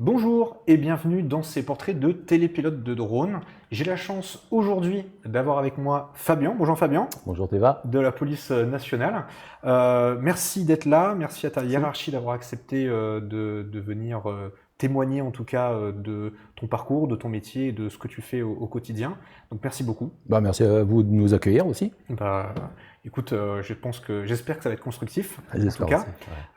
Bonjour et bienvenue dans ces portraits de télépilotes de drone. J'ai la chance aujourd'hui d'avoir avec moi Fabien. Bonjour Fabien. Bonjour Théva. De la police nationale. Merci d'être là, merci à ta hiérarchie d'avoir accepté de venir témoigner en tout cas de ton parcours, de ton métier et de ce que tu fais au quotidien. Donc merci beaucoup. Merci à vous de nous accueillir aussi. Écoute, j'espère que ça va être constructif en tout J'espère cas. aussi,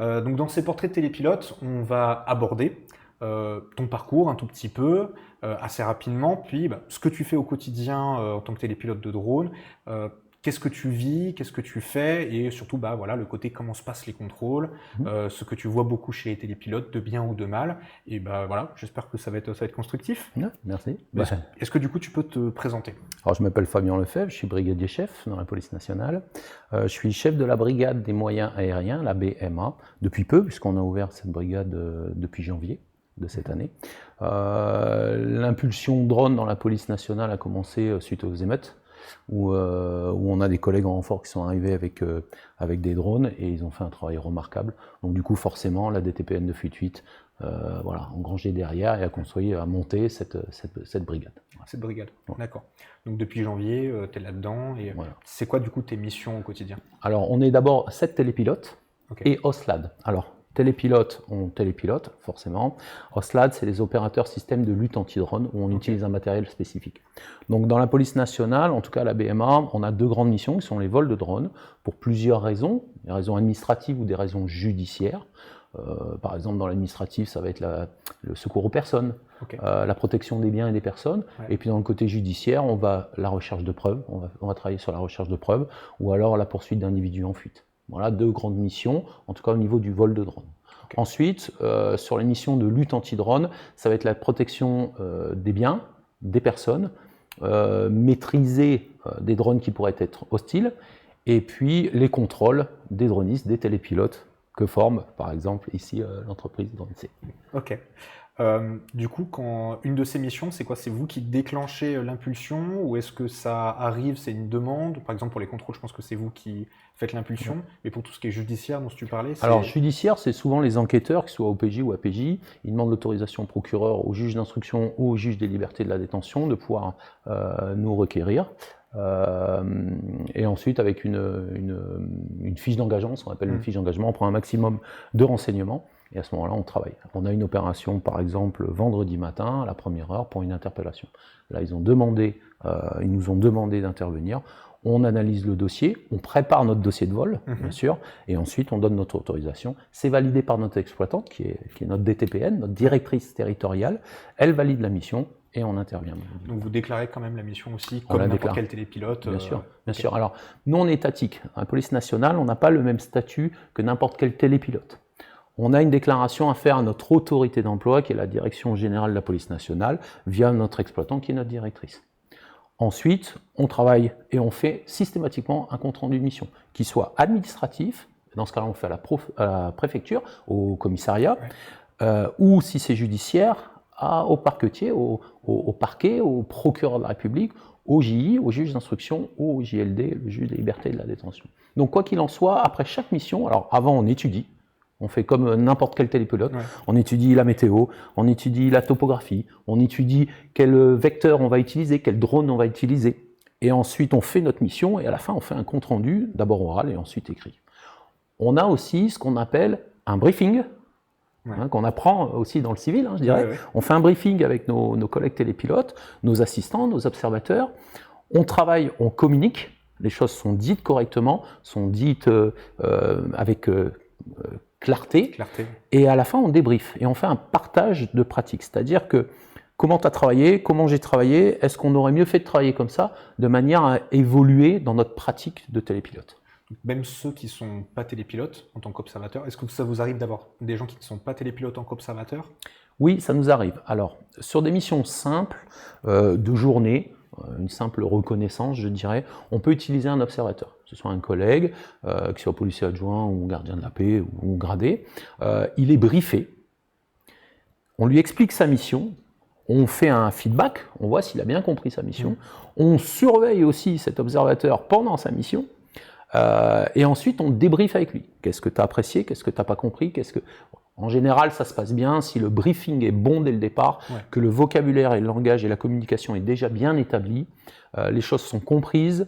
ouais. Donc dans ces portraits de télépilotes, on va aborder ton parcours un tout petit peu, assez rapidement, puis ce que tu fais au quotidien en tant que télépilote de drone, qu'est-ce que tu vis, qu'est-ce que tu fais, et surtout voilà, le côté comment se passent les contrôles, ce que tu vois beaucoup chez les télépilotes, de bien ou de mal, et voilà, j'espère que ça va être constructif. Ouais, merci. Est-ce que du coup tu peux te présenter? Alors je m'appelle Fabien Lefebvre, je suis brigadier chef dans la police nationale. Je suis chef de la brigade des moyens aériens, la BMA, depuis peu, puisqu'on a ouvert cette brigade depuis janvier de cette année. L'impulsion drone dans la police nationale a commencé suite aux émeutes, où on a des collègues en renfort qui sont arrivés avec des drones et ils ont fait un travail remarquable. Donc du coup forcément la DTPN de 88 a engrangé derrière et a construit, a monté cette brigade. Cette brigade, ouais. D'accord. Donc depuis janvier, tu es là-dedans, et voilà. C'est quoi du coup tes missions au quotidien? Alors on est d'abord 7 télépilotes et OSLAD. Alors télépilote, on télépilote forcément. OSLAD, c'est les opérateurs systèmes de lutte anti-drone où on utilise un matériel spécifique. Donc dans la police nationale, en tout cas la BMA, on a deux grandes missions qui sont les vols de drones pour plusieurs raisons, des raisons administratives ou des raisons judiciaires. Par exemple, dans l'administratif, ça va être le secours aux personnes, la protection des biens et des personnes. Ouais. Et puis dans le côté judiciaire, la recherche de preuves, on va travailler sur la recherche de preuves, ou alors la poursuite d'individus en fuite. Voilà, deux grandes missions, en tout cas au niveau du vol de drone. Ensuite, sur les missions de lutte anti-drone, ça va être la protection des biens, des personnes, maîtriser des drones qui pourraient être hostiles, et puis les contrôles des dronistes, des télépilotes, que forme, par exemple, ici, l'entreprise DroneC. Ok. Du coup, une de ces missions, c'est quoi? C'est vous qui déclenchez l'impulsion, ou est-ce que ça arrive, c'est une demande? Par exemple, pour les contrôles, je pense que c'est vous qui faites l'impulsion, mais pour tout ce qui est judiciaire dont tu parlais, Alors, judiciaire, c'est souvent les enquêteurs, qu'ils soient OPJ ou APJ, ils demandent l'autorisation au procureur, au juge d'instruction ou au juge des libertés de la détention de pouvoir nous requérir. Et ensuite, avec une fiche d'engagement, ce qu'on appelle une fiche d'engagement, on prend un maximum de renseignements et à ce moment-là, on travaille. On a une opération, par exemple, vendredi matin, à la première heure, pour une interpellation. Là, ils nous ont demandé d'intervenir. On analyse le dossier, on prépare notre dossier de vol, bien sûr, et ensuite on donne notre autorisation. C'est validé par notre exploitante, qui est notre DTPN, notre directrice territoriale. Elle valide la mission et on intervient. Donc vous déclarez quand même la mission aussi, comme n'importe quel télépilote? Bien sûr, bien sûr. Alors, nous on est étatique. À la police nationale, on n'a pas le même statut que n'importe quel télépilote. On a une déclaration à faire à notre autorité d'emploi, qui est la direction générale de la police nationale, via notre exploitant, qui est notre directrice. Ensuite, on travaille et on fait systématiquement un compte-rendu de mission, qui soit administratif, dans ce cas-là on le fait à la préfecture, au commissariat, ou si c'est judiciaire, au parquetier, au parquet, au procureur de la République, au JI, au juge d'instruction, ou au JLD, le juge des libertés de la détention. Donc quoi qu'il en soit, après chaque mission, alors avant on étudie, on fait comme n'importe quel télépilote, on étudie la météo, on étudie la topographie, on étudie quel vecteur on va utiliser, quel drone on va utiliser. Et ensuite on fait notre mission et à la fin on fait un compte rendu, d'abord oral et ensuite écrit. On a aussi ce qu'on appelle un briefing, qu'on apprend aussi dans le civil, je dirais. On fait un briefing avec nos collègues télépilotes, nos assistants, nos observateurs. On travaille, on communique, les choses sont dites correctement, sont dites avec clarté, et à la fin on débrief et on fait un partage de pratiques, c'est-à-dire que comment tu as travaillé, comment j'ai travaillé, est-ce qu'on aurait mieux fait de travailler comme ça, de manière à évoluer dans notre pratique de télépilote. Même ceux qui ne sont pas télépilotes en tant qu'observateurs, est-ce que ça vous arrive d'avoir des gens qui ne sont pas télépilotes en tant qu'observateurs? Oui, ça nous arrive. Alors, sur des missions simples, de journée, une simple reconnaissance, je dirais, on peut utiliser un observateur, que ce soit un collègue, qu'il soit policier adjoint ou gardien de la paix ou gradé. Il est briefé, on lui explique sa mission, on fait un feedback, on voit s'il a bien compris sa mission, on surveille aussi cet observateur pendant sa mission, et ensuite on débriefe avec lui. Qu'est-ce que tu as apprécié, qu'est-ce que tu n'as pas compris, En général, ça se passe bien si le briefing est bon dès le départ, que le vocabulaire et le langage et la communication est déjà bien établi, les choses sont comprises,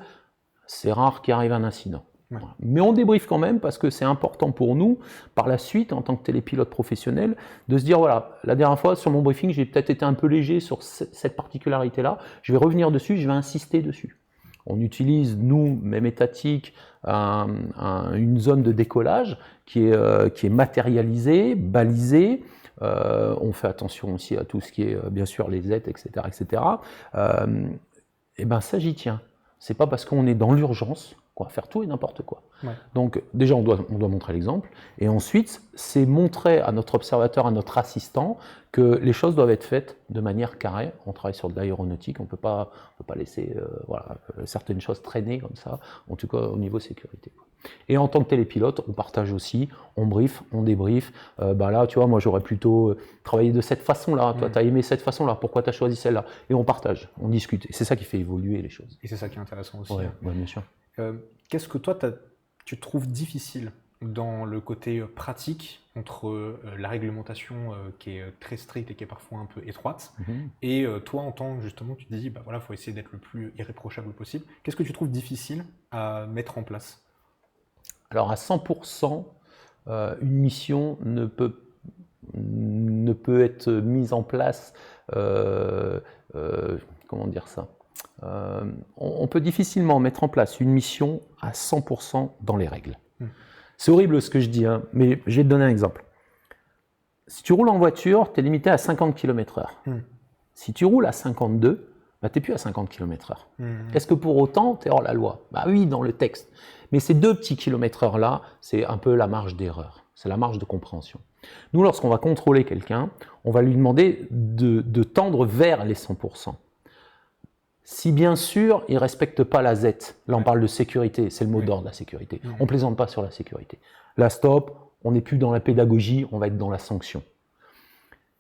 c'est rare qu'il arrive un incident. Ouais. Mais on débriefe quand même parce que c'est important pour nous, par la suite, en tant que télépilote professionnel, de se dire, voilà, la dernière fois, sur mon briefing, j'ai peut-être été un peu léger sur cette particularité-là, je vais revenir dessus, je vais insister dessus. On utilise, nous, même étatique, une zone de décollage qui est matérialisée, balisée. On fait attention aussi à tout ce qui est, bien sûr, les aides, etc. etc. Et ben ça, j'y tiens. C'est pas parce qu'on est dans l'urgence qu'on va faire tout et n'importe quoi. Ouais. Donc déjà, on doit montrer l'exemple. Et ensuite, c'est montrer à notre observateur, à notre assistant, que les choses doivent être faites de manière carrée. On travaille sur de l'aéronautique, on ne peut pas laisser certaines choses traîner comme ça, en tout cas au niveau sécurité. Et en tant que télépilote, on partage aussi, on brief, on débrief. Là, tu vois, moi j'aurais plutôt travaillé de cette façon-là. Toi, tu as aimé cette façon-là, pourquoi tu as choisi celle-là? Et on partage, on discute. Et c'est ça qui fait évoluer les choses. Et c'est ça qui est intéressant aussi. Ouais, bien sûr. Qu'est-ce que toi, tu trouves difficile dans le côté pratique entre la réglementation qui est très stricte et qui est parfois un peu étroite, et toi, en tant que, justement, tu te dis, voilà, faut essayer d'être le plus irréprochable possible. Qu'est-ce que tu trouves difficile à mettre en place? Alors, à 100%, une mission ne peut être mise en place, comment dire ça? On peut difficilement mettre en place une mission à 100% dans les règles. C'est horrible ce que je dis, hein, mais je vais te donner un exemple. Si tu roules en voiture, tu es limité à 50 km/h. Si tu roules à 52, tu n'es plus à 50 km/h. Est-ce que pour autant, tu es hors la loi? Oui, dans le texte. Mais ces 2 petits km/h là, c'est un peu la marge d'erreur. C'est la marge de compréhension. Nous, lorsqu'on va contrôler quelqu'un, on va lui demander de tendre vers les 100%. Si bien sûr, il ne respecte pas la Z, là on parle de sécurité, c'est le mot d'ordre, la sécurité. On ne plaisante pas sur la sécurité. Là, stop, on n'est plus dans la pédagogie, on va être dans la sanction.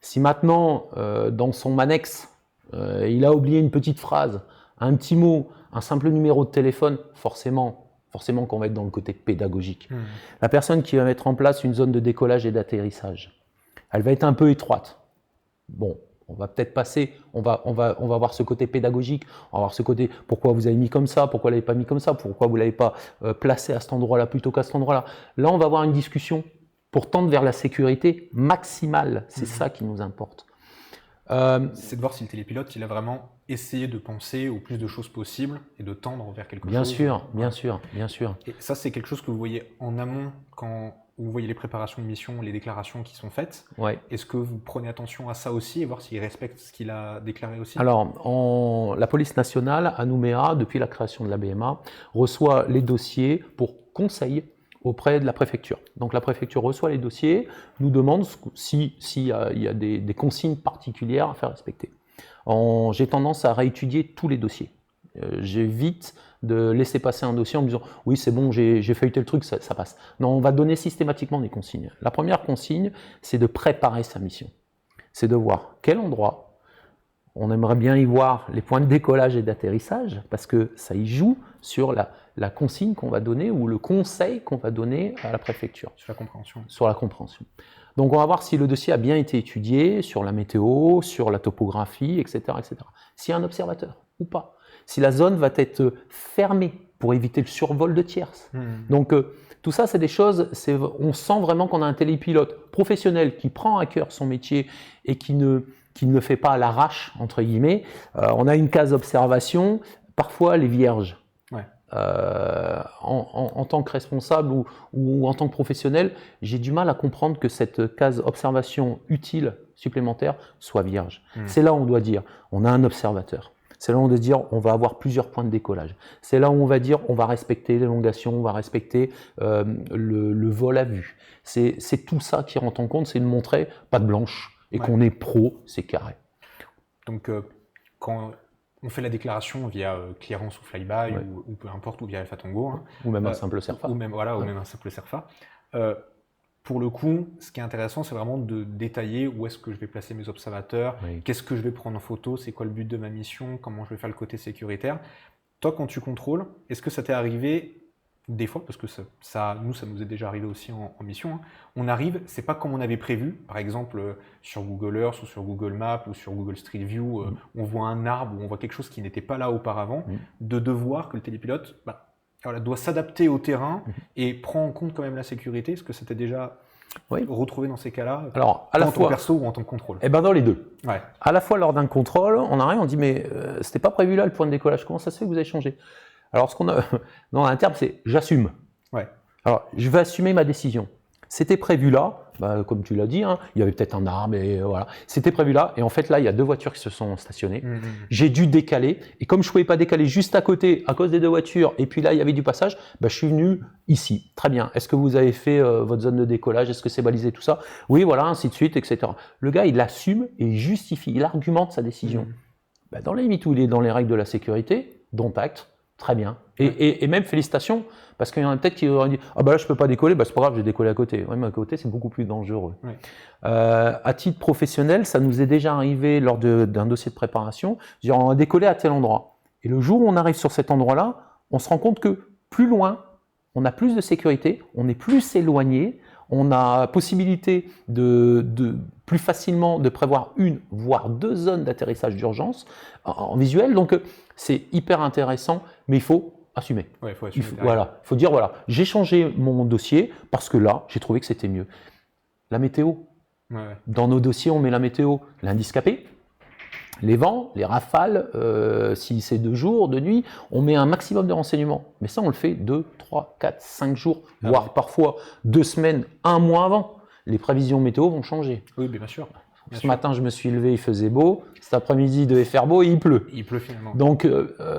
Si maintenant, dans son annexe, il a oublié une petite phrase, un petit mot, un simple numéro de téléphone, forcément qu'on va être dans le côté pédagogique. La personne qui va mettre en place une zone de décollage et d'atterrissage, elle va être un peu étroite. Bon. On va peut-être passer, on va voir ce côté pédagogique, on va voir ce côté pourquoi vous avez mis comme ça, pourquoi vous ne l'avez pas mis comme ça, pourquoi vous ne l'avez pas placé à cet endroit-là plutôt qu'à cet endroit-là. Là, on va avoir une discussion pour tendre vers la sécurité maximale. C'est ça qui nous importe. C'est de voir si le télépilote, il a vraiment essayé de penser au plus de choses possibles et de tendre vers quelque chose. Bien sûr, bien sûr, bien sûr. Et ça, c'est quelque chose que vous voyez en amont quand vous voyez les préparations de mission, les déclarations qui sont faites. Ouais. Est-ce que vous prenez attention à ça aussi et voir s'il respecte ce qu'il a déclaré aussi? Alors, la police nationale, à Nouméa, depuis la création de la BMA, reçoit les dossiers pour conseil auprès de la préfecture. Donc la préfecture reçoit les dossiers, nous demande s'il y a des consignes particulières à faire respecter. J'ai tendance à réétudier tous les dossiers. J'évite de laisser passer un dossier en me disant « oui, c'est bon, j'ai feuilleté le truc, ça passe ». Non, on va donner systématiquement des consignes. La première consigne, c'est de préparer sa mission. C'est de voir quel endroit, on aimerait bien y voir les points de décollage et d'atterrissage, parce que ça y joue sur la consigne qu'on va donner ou le conseil qu'on va donner à la préfecture. Sur la compréhension. Sur la compréhension. Donc on va voir si le dossier a bien été étudié, sur la météo, sur la topographie, etc. etc. S'il y a un observateur ou pas. Si la zone va être fermée pour éviter le survol de tierces. Donc tout ça, c'est des choses, on sent vraiment qu'on a un télépilote professionnel qui prend à cœur son métier et qui ne le fait pas à l'arrache, entre guillemets. On a une case observation, parfois elle est vierge. Ouais. En tant que responsable ou en tant que professionnel, j'ai du mal à comprendre que cette case observation utile supplémentaire soit vierge. C'est là où on doit dire, on a un observateur. C'est là où on doit dire, on va avoir plusieurs points de décollage. C'est là où on va dire, on va respecter l'élongation, on va respecter le vol à vue. C'est tout ça qui rentre en compte, c'est de montrer pas de blanche et qu'on est pro, c'est carré. Donc quand on fait la déclaration via clearance ou flyby ou peu importe, ou via Alpha Tango, hein, ou même un simple CERFA. Ou même un simple CERFA. Pour le coup, ce qui est intéressant, c'est vraiment de détailler où est-ce que je vais placer mes observateurs, qu'est-ce que je vais prendre en photo, c'est quoi le but de ma mission, comment je vais faire le côté sécuritaire. Toi, quand tu contrôles, est-ce que ça t'est arrivé des fois, parce que nous, ça nous est déjà arrivé aussi en mission, hein. On arrive, c'est pas comme on avait prévu. Par exemple, sur Google Earth ou sur Google Maps ou sur Google Street View, on voit un arbre ou on voit quelque chose qui n'était pas là auparavant, de devoir que le télépilote voilà, doit s'adapter au terrain et prend en compte quand même la sécurité. Est-ce que c'était déjà retrouvé dans ces cas-là, alors, à la fois, en tant que perso ou en tant que contrôle? Eh ben dans les deux. Ouais. À la fois lors d'un contrôle, on arrive, on dit mais c'était pas prévu là le point de décollage, comment ça se fait que vous avez changé? Alors ce qu'on a dans un terme, c'est j'assume. Ouais. Alors je vais assumer ma décision. C'était prévu là, comme tu l'as dit, hein, il y avait peut-être un arbre et voilà. C'était prévu là et en fait là il y a 2 voitures qui se sont stationnées. J'ai dû décaler et comme je ne pouvais pas décaler juste à côté à cause des 2 voitures et puis là il y avait du passage, je suis venu ici. Très bien. Est-ce que vous avez fait votre zone de décollage? Est-ce que c'est balisé tout ça? Oui, voilà, ainsi de suite, etc. Le gars il assume et il justifie, il argumente sa décision. Dans les limites où il est dans les règles de la sécurité, dont acte. Très bien. Et même félicitations, parce qu'il y en a peut-être qui auraient dit « Ah là, je ne peux pas décoller, c'est pas grave, je vais décoller à côté. » Oui, mais à côté, c'est beaucoup plus dangereux. Ouais. À titre professionnel, ça nous est déjà arrivé lors d'un dossier de préparation, dire on va décoller à tel endroit. Et le jour où on arrive sur cet endroit-là, on se rend compte que plus loin, on a plus de sécurité, on est plus éloigné, on a possibilité de plus facilement de prévoir 1 voire 2 zones d'atterrissage d'urgence en visuel. Donc, c'est hyper intéressant, mais il faut assumer. Ouais, faut assumer. Il faut dire, voilà, j'ai changé mon dossier parce que là, j'ai trouvé que c'était mieux. La météo. Ouais. Dans nos dossiers, on met la météo, l'indice capé, les vents, les rafales, si c'est de jour, de nuit, on met un maximum de renseignements. Mais ça, on le fait 2, 3, 4, 5 jours, voire parfois 2 semaines, 1 mois avant. Les prévisions météo vont changer. Oui, bien sûr. Ce matin, je me suis levé, il faisait beau. Cet après-midi, il devait faire beau et il pleut. Il pleut finalement. Donc,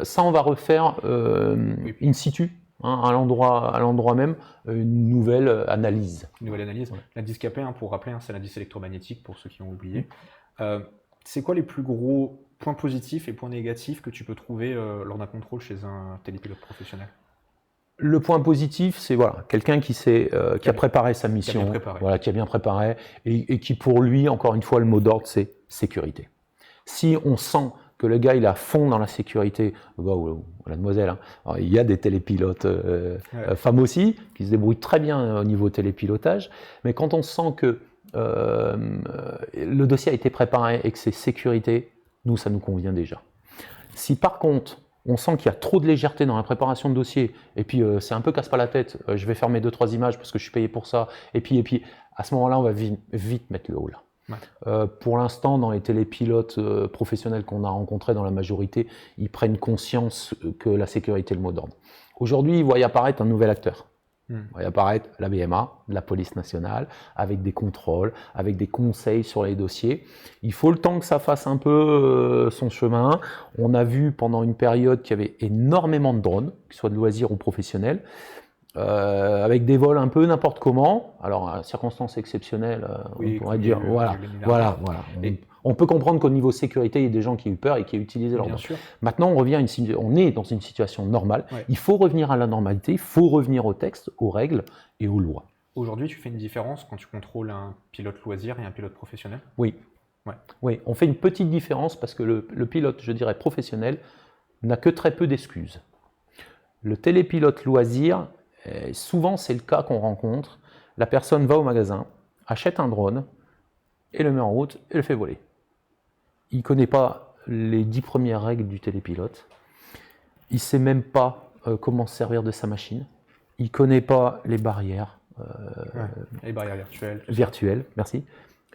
ça, on va refaire in situ, à l'endroit même, une nouvelle analyse. Une nouvelle analyse. Ouais. L'indice capé, pour rappeler, c'est l'indice électromagnétique pour ceux qui ont oublié. C'est quoi les plus gros points positifs et points négatifs que tu peux trouver lors d'un contrôle chez un télépilote professionnel? Le point positif, c'est quelqu'un qui a préparé sa mission, qui a bien préparé, et qui pour lui, encore une fois, le mot d'ordre, c'est sécurité. Si on sent que le gars il est à fond dans la sécurité, ou la demoiselle, alors, il y a des télépilotes femmes aussi, qui se débrouillent très bien au niveau télépilotage, mais quand on sent que le dossier a été préparé et que c'est sécurité, nous, ça nous convient déjà. Si par contre, on sent qu'il y a trop de légèreté dans la préparation de dossier, et puis c'est un peu casse pas la tête, je vais faire mes 2-3 images parce que je suis payé pour ça, et puis à ce moment-là, on va vite mettre le haut là. Ouais. Pour l'instant, dans les télépilotes professionnels qu'on a rencontrés, dans la majorité, ils prennent conscience que la sécurité est le mot d'ordre. Aujourd'hui, ils voient apparaître un nouvel acteur. Il va y apparaître la BMA, la police nationale, avec des contrôles, avec des conseils sur les dossiers. Il faut le temps que ça fasse un peu son chemin. On a vu pendant une période qu'il y avait énormément de drones, qu'ils soient de loisirs ou professionnels, avec des vols un peu n'importe comment. Alors, à circonstances exceptionnelles, on pourrait dire, voilà. On peut comprendre qu'au niveau sécurité, il y a des gens qui ont eu peur et qui ont utilisé leur drone. Maintenant, on est dans une situation normale. Ouais. Il faut revenir à la normalité, il faut revenir au texte, aux règles et aux lois. Aujourd'hui, tu fais une différence quand tu contrôles un pilote loisir et un pilote professionnel? Oui. Ouais. Oui, on fait une petite différence parce que le pilote, je dirais professionnel, n'a que très peu d'excuses. Le télépilote loisir, souvent c'est le cas qu'on rencontre. La personne va au magasin, achète un drone et le met en route et le fait voler. Il ne connaît pas les 10 premières règles du télépilote. Il ne sait même pas comment se servir de sa machine. Il ne connaît pas les barrières. Les barrières virtuelles. Virtuelles, merci.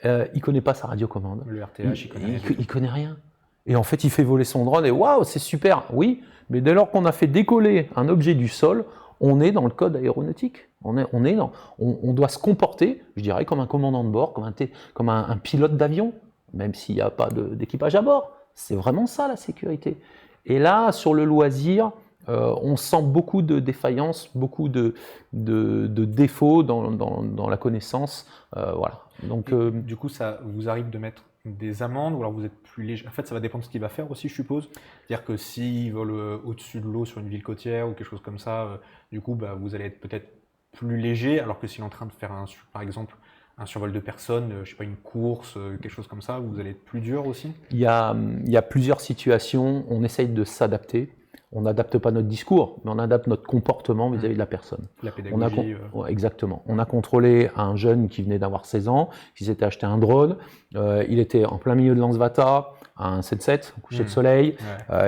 Il ne connaît pas sa radiocommande. Le RTH, il connaît rien. Et en fait, il fait voler son drone et waouh, c'est super. Oui, mais dès lors qu'on a fait décoller un objet du sol, on est dans le code aéronautique. On doit se comporter, je dirais, comme un commandant de bord, comme un pilote d'avion, même s'il n'y a pas d'équipage à bord. C'est vraiment ça la sécurité. Et là, sur le loisir, on sent beaucoup de défaillances, beaucoup de défauts dans la connaissance. Voilà. Donc, du coup, ça vous arrive de mettre des amendes ou alors vous êtes plus léger? En fait, ça va dépendre de ce qu'il va faire aussi, je suppose. C'est-à-dire que s'il vole au-dessus de l'eau sur une ville côtière ou quelque chose comme ça, du coup, vous allez être peut-être plus léger, alors que s'il est en train de faire, par exemple, un survol de personnes, je sais pas, une course, quelque chose comme ça, vous allez être plus dur aussi? Il y a plusieurs situations, on essaye de s'adapter. on n'adapte pas notre discours, mais on adapte notre comportement vis-à-vis de la personne. La pédagogie. Exactement. On a contrôlé un jeune qui venait d'avoir 16 ans, qui s'était acheté un drone. Il était en plein milieu de Lansvata, un 7-7, au coucher de soleil.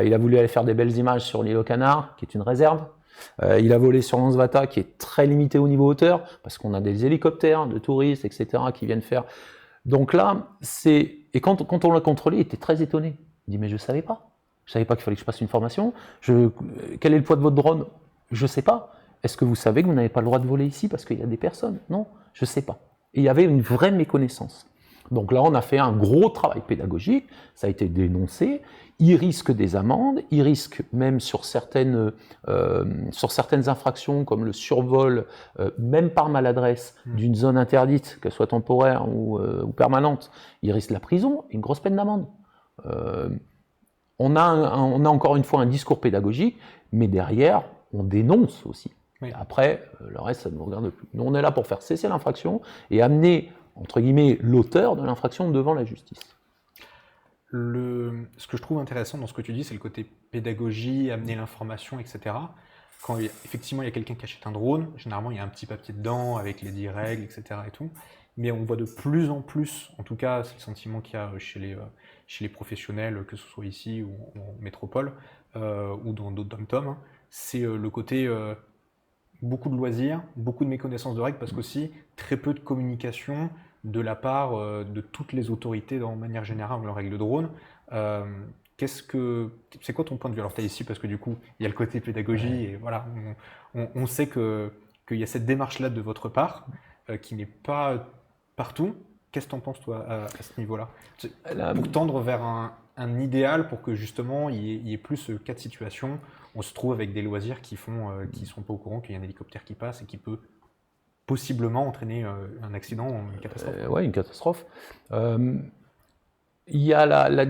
Il a voulu aller faire des belles images sur l'île aux Canards, qui est une réserve. Il a volé sur Lansvata, qui est très limité au niveau hauteur, parce qu'on a des hélicoptères de touristes, etc., qui viennent faire. Donc là, et quand on l'a contrôlé, il était très étonné. Il dit, mais je ne savais pas. Je ne savais pas qu'il fallait que je passe une formation. Quel est le poids de votre drone? Je ne sais pas. Est-ce que vous savez que vous n'avez pas le droit de voler ici parce qu'il y a des personnes? Non, je ne sais pas. Et il y avait une vraie méconnaissance. Donc là, on a fait un gros travail pédagogique, ça a été dénoncé. Il risque des amendes, il risque même sur certaines infractions comme le survol, même par maladresse, d'une zone interdite, qu'elle soit temporaire ou permanente, il risque la prison, une grosse peine d'amende. On a encore une fois un discours pédagogique, mais derrière, on dénonce aussi. Oui. Après, le reste, ça ne nous regarde plus. Nous, on est là pour faire cesser l'infraction et amener, entre guillemets, l'auteur de l'infraction devant la justice. Ce que je trouve intéressant dans ce que tu dis, c'est le côté pédagogie, amener l'information, etc. Quand effectivement il y a quelqu'un qui achète un drone, généralement il y a un petit papier dedans avec les 10 règles, etc. et tout. Mais on voit de plus en plus, en tout cas c'est le sentiment qu'il y a chez les professionnels, que ce soit ici ou en métropole, ou dans d'autres dom-tom, c'est le côté beaucoup de loisirs, beaucoup de méconnaissance de règles, parce qu'aussi très peu de communication de la part de toutes les autorités de manière générale en règles de drone. C'est quoi ton point de vue? Alors tu es ici parce que du coup il y a le côté pédagogie et voilà, on sait qu'il y a cette démarche-là de votre part qui n'est pas partout. Qu'est-ce que tu en penses toi à ce niveau-là? Pour tendre vers un idéal pour que justement il y ait plus ce cas de situation, on se trouve avec des loisirs qui sont pas au courant qu'il y a un hélicoptère qui passe et qui peut possiblement entraîner un accident, une catastrophe. Oui, une catastrophe. Il y a la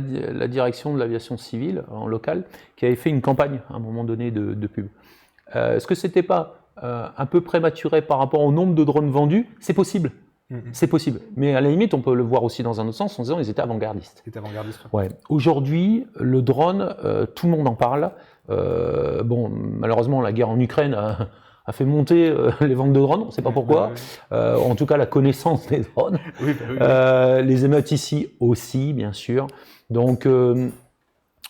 direction de l'aviation civile en local qui avait fait une campagne à un moment donné de pub. Est-ce que c'était pas un peu prématuré par rapport au nombre de drones vendus? C'est possible. C'est possible. Mais à la limite, on peut le voir aussi dans un autre sens en disant qu'ils étaient avant-gardistes. C'était avant-gardiste. Ouais. Aujourd'hui, le drone, tout le monde en parle. Malheureusement, la guerre en Ukraine a fait monter les ventes de drones, on ne sait pas pourquoi. En tout cas, la connaissance des drones. Les émeutes ici aussi, bien sûr. Donc,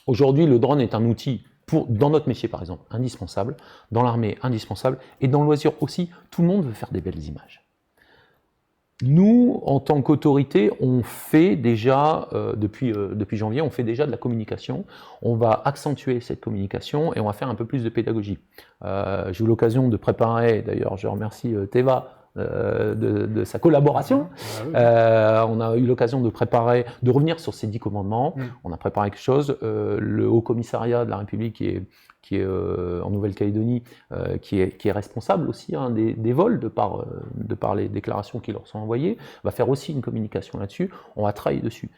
aujourd'hui, le drone est un outil dans notre métier, par exemple, indispensable. Dans l'armée, indispensable. Et dans le loisir aussi, tout le monde veut faire des belles images. Nous, en tant qu'autorité, on fait déjà, depuis janvier, on fait déjà de la communication. On va accentuer cette communication et on va faire un peu plus de pédagogie. J'ai eu l'occasion de préparer, d'ailleurs je remercie Teva de sa collaboration. On a eu l'occasion de revenir sur ces 10 commandements. On a préparé quelque chose. Le Haut Commissariat de la République qui est en Nouvelle-Calédonie, qui est responsable aussi des vols de par les déclarations qui leur sont envoyées, va faire aussi une communication là-dessus. On va travailler dessus.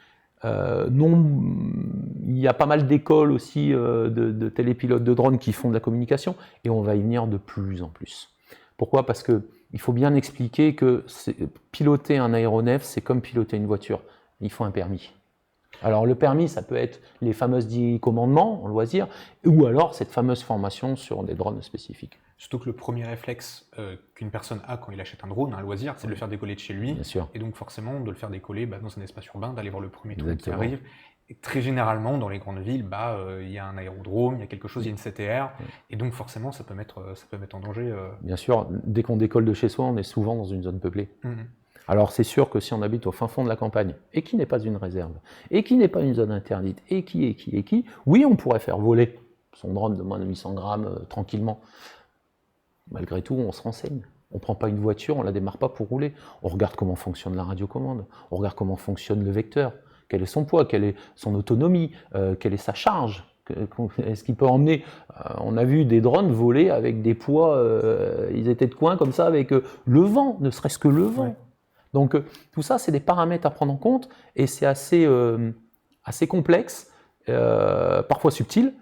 Il y a pas mal d'écoles aussi de télépilotes de drones qui font de la communication et on va y venir de plus en plus. Pourquoi? Parce qu'il faut bien expliquer que piloter un aéronef, c'est comme piloter une voiture. Il faut un permis. Alors le permis, ça peut être les fameuses 10 commandements en loisir, ou alors cette fameuse formation sur des drones spécifiques. Surtout que le premier réflexe qu'une personne a quand il achète un drone, un loisir, c'est de le faire décoller de chez lui. Bien sûr. Et donc forcément, de le faire décoller dans un espace urbain, d'aller voir le premier truc qui arrive. Et très généralement, dans les grandes villes, il y a un aérodrome, il y a quelque chose, il y a une CTR, et donc forcément, ça peut mettre en danger. Bien sûr, dès qu'on décolle de chez soi, on est souvent dans une zone peuplée. Alors c'est sûr que si on habite au fin fond de la campagne, et qui n'est pas une réserve, et qui n'est pas une zone interdite, et qui, oui, on pourrait faire voler son drone de moins de 800 grammes tranquillement. Malgré tout, on se renseigne. On ne prend pas une voiture, on ne la démarre pas pour rouler. On regarde comment fonctionne la radiocommande, on regarde comment fonctionne le vecteur, quel est son poids, quelle est son autonomie, quelle est sa charge. Est-ce qu'il peut emmener on a vu des drones voler avec des poids, ils étaient de coin comme ça avec le vent, ne serait-ce que le vent. Ouais. Donc tout ça, c'est des paramètres à prendre en compte et c'est assez complexe, parfois subtil.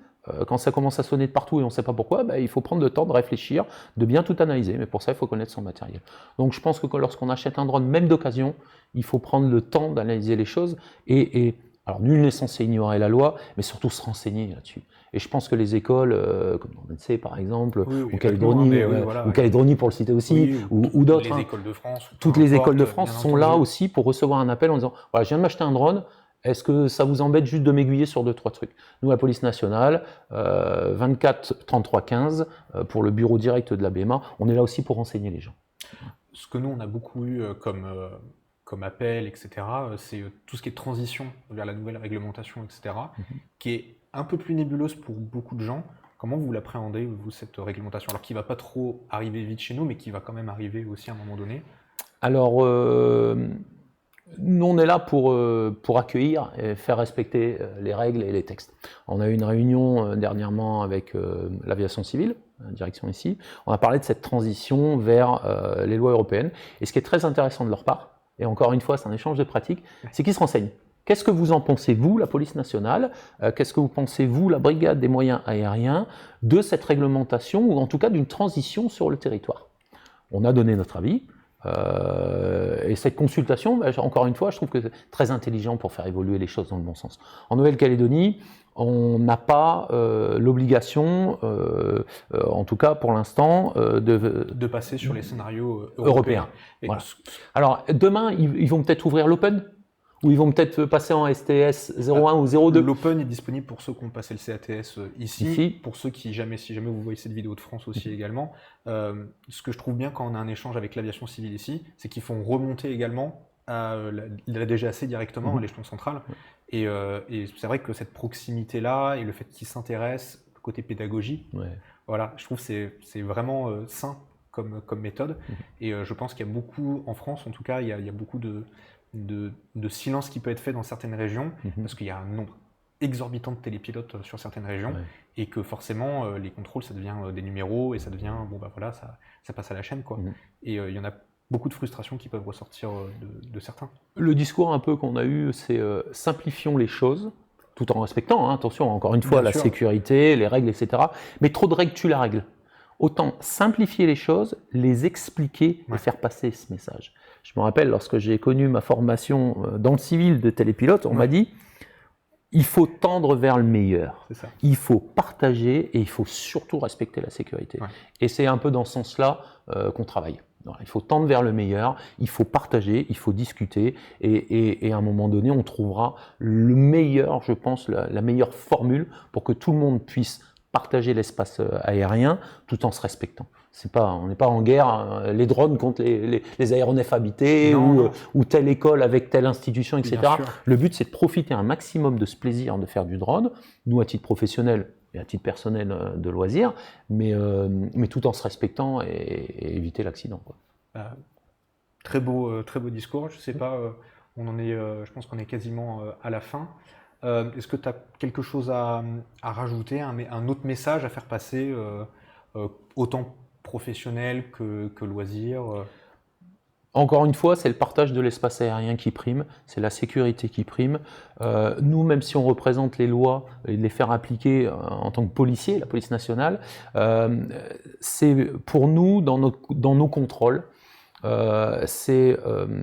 Quand ça commence à sonner de partout et on ne sait pas pourquoi, il faut prendre le temps de réfléchir, de bien tout analyser, mais pour ça, il faut connaître son matériel. Donc je pense que lorsqu'on achète un drone, même d'occasion, il faut prendre le temps d'analyser les choses et Alors, nul n'est censé ignorer la loi, mais surtout se renseigner là-dessus. Et je pense que les écoles, comme dans l'ENSEE par exemple, Oui, ou pas que nous, hein, Calédonie, mais oui, voilà, ou Calédonie pour le citer aussi, oui, ou d'autres, les hein. écoles de France, ou peu Toutes les écoles de importe, France bien sont là entendu. aussi pour recevoir un appel en disant « Voilà, je viens de m'acheter un drone, est-ce que ça vous embête juste de m'aiguiller sur 2-3 trucs ?» Nous, la police nationale, 24 33 15, pour le bureau direct de la BMA, on est là aussi pour renseigner les gens. Ce que nous, on a beaucoup eu comme appel, etc., c'est tout ce qui est transition vers la nouvelle réglementation, etc., qui est un peu plus nébuleuse pour beaucoup de gens. Comment vous l'appréhendez, vous, cette réglementation? Alors qui ne va pas trop arriver vite chez nous, mais qui va quand même arriver aussi à un moment donné. Alors, nous, on est là pour accueillir et faire respecter les règles et les textes. On a eu une réunion dernièrement avec l'aviation civile, la direction ici. On a parlé de cette transition vers les lois européennes. Et ce qui est très intéressant de leur part, et encore une fois, c'est un échange de pratiques, c'est qu'ils se renseignent. Qu'est-ce que vous en pensez, vous, la police nationale? Qu'est-ce que vous pensez, vous, la brigade des moyens aériens, de cette réglementation, ou en tout cas d'une transition sur le territoire? On a donné notre avis. Et cette consultation, encore une fois, je trouve que c'est très intelligent pour faire évoluer les choses dans le bon sens. En Nouvelle-Calédonie, on n'a pas l'obligation, en tout cas pour l'instant, De passer sur les scénarios européens. Voilà. Alors demain, ils vont peut-être ouvrir l'open, ou ils vont peut-être passer en STS 01 ou 02. L'Open est disponible pour ceux qui ont passé le CATS ici. Pour ceux qui, si jamais vous voyez cette vidéo de France aussi également, ce que je trouve bien quand on a un échange avec l'aviation civile ici, c'est qu'ils font remonter également à la DGAC directement, à l'échelon central. Et c'est vrai que cette proximité-là et le fait qu'ils s'intéressent, le côté pédagogie, voilà, je trouve que c'est vraiment sain comme méthode. Et je pense qu'il y a beaucoup, en France en tout cas, il y a beaucoup de silence qui peut être fait dans certaines régions, parce qu'il y a un nombre exorbitant de télépilotes sur certaines régions, et que forcément les contrôles ça devient des numéros, et ça devient, bon bah voilà, ça passe à la chaîne quoi. Et il y en a beaucoup de frustrations qui peuvent ressortir de certains. Le discours un peu qu'on a eu, c'est simplifions les choses, tout en respectant, hein, attention, encore une fois, la sécurité, les règles, etc. Mais trop de règles tue la règle. Autant simplifier les choses, les expliquer et faire passer ce message. Je me rappelle, lorsque j'ai connu ma formation dans le civil de télépilote, on m'a dit il faut tendre vers le meilleur. Il faut partager et il faut surtout respecter la sécurité. Et c'est un peu dans ce sens-là qu'on travaille. Alors, il faut tendre vers le meilleur, il faut partager, il faut discuter et à un moment donné, on trouvera le meilleur, je pense, la meilleure formule pour que tout le monde puisse partager l'espace aérien tout en se respectant. On n'est pas en guerre, les drones contre les aéronefs habités ou telle école avec telle institution, etc. Le but, c'est de profiter un maximum de ce plaisir de faire du drone, nous à titre professionnel et à titre personnel de loisir, mais tout en se respectant et éviter l'accident. Très beau discours. Je sais pas, je pense qu'on est quasiment à la fin. Est-ce que tu as quelque chose à rajouter, un autre message à faire passer, autant professionnel que loisir? Encore une fois, c'est le partage de l'espace aérien qui prime, c'est la sécurité qui prime. Nous, même si on représente les lois et les faire appliquer en tant que policiers, la police nationale, c'est pour nous, dans nos contrôles, c'est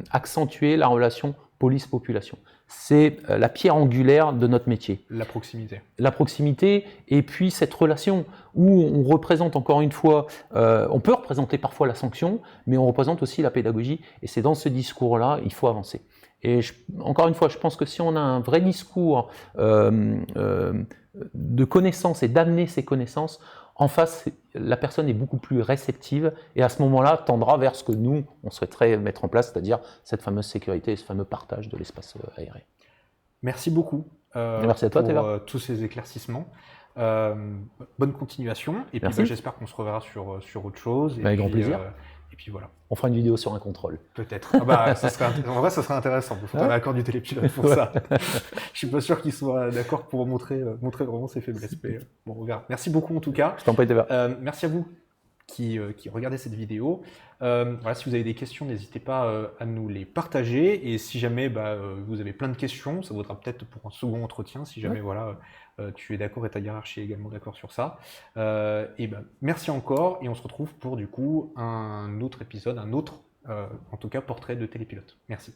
accentuer la relation police-population. C'est la pierre angulaire de notre métier. La proximité. La proximité et puis cette relation où on représente encore une fois, on peut représenter parfois la sanction, mais on représente aussi la pédagogie et c'est dans ce discours-là, il faut avancer. Et encore une fois, je pense que si on a un vrai discours de connaissances et d'amener ces connaissances, en face, la personne est beaucoup plus réceptive et à ce moment-là, tendra vers ce que nous, on souhaiterait mettre en place, c'est-à-dire cette fameuse sécurité et ce fameux partage de l'espace aérien. Merci beaucoup Merci à toi, pour tous ces éclaircissements. Bonne continuation et puis j'espère qu'on se reverra sur autre chose. Avec grand plaisir. Et puis voilà. On fera une vidéo sur un contrôle. Peut-être. En vrai, ça serait intéressant. Il faut un accord du télépilote pour ça. Je suis pas sûr qu'il soit d'accord pour montrer vraiment ses faiblesses. Mais bon, on verra. Merci beaucoup en tout cas. Je t'en prie, Théva. Merci à vous qui regardez cette vidéo. Voilà, si vous avez des questions, n'hésitez pas à nous les partager. Et si jamais vous avez plein de questions, ça vaudra peut-être pour un second entretien. Si jamais tu es d'accord et ta hiérarchie est également d'accord sur ça. Merci encore et on se retrouve pour du coup un autre épisode, en tout cas portrait de télépilote. Merci.